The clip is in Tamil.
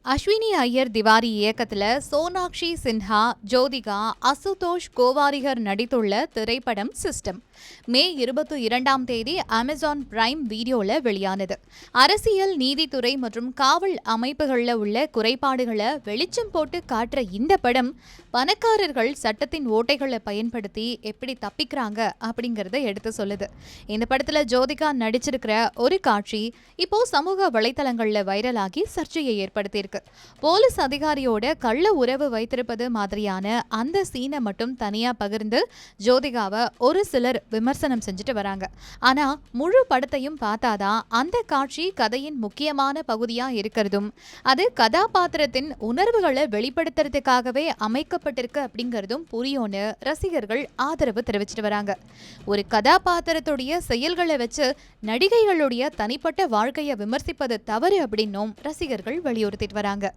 அஸ்வினி ஐயர் திவாரி இயக்கத்துல சோனாக்ஷி சின்ஹா, ஜோதிகா, அசுதோஷ் கோவாரிகர் நடித்துள்ள திரைப்படம் சிஸ்டம் மே 22ஆம் தேதி அமேசான் பிரைம் வீடியோல வெளியானது. அரசியல், நீதித்துறை மற்றும் காவல் அமைப்புகள்ல உள்ள குறைபாடுகளை வெளிச்சம் போட்டு காட்டுற இந்த படம் பணக்காரர்கள் சட்டத்தின் ஓட்டைகளை பயன்படுத்தி எப்படி தப்பிக்கிறாங்க அப்படிங்கறத எடுத்து சொல்லுது. இந்த படத்துல ஜோதிகா நடிச்சிருக்கிற ஒரு காட்சி இப்போ சமூக வலைதளங்கள்ல வைரலாகி சர்ச்சையை ஏற்படுத்தியிருக்கு. போலீஸ் அதிகாரியோட கள்ள உறவு வைத்திருப்பது மாதிரியான அந்த சீனை மட்டும் தனியா பகிர்ந்து ஜோதிகாவை ஒரு சிலர் விமர்சனம் செஞ்சுட்டு வராங்க. ஆனா முழு படத்தையும் பார்த்தாதான் அந்த காட்சி கதையின் முக்கியமான பகுதியா இருக்கிறதும், அது கதாபாத்திரத்தின் உணர்வுகளை வெளிப்படுத்துறதுக்காகவே அமைக்கப்பட்டிருக்கு அப்படிங்கறதும் புரியும்னு ரசிகர்கள் ஆதரவு தெரிவிச்சிட்டு வராங்க. ஒரு கதாபாத்திரத்துடைய செயல்களை வச்சு நடிகைகளுடைய தனிப்பட்ட வாழ்க்கையை விமர்சிப்பது தவறு அப்படின்னும் ரசிகர்கள் வலியுறுத்திட்டு வராங்க.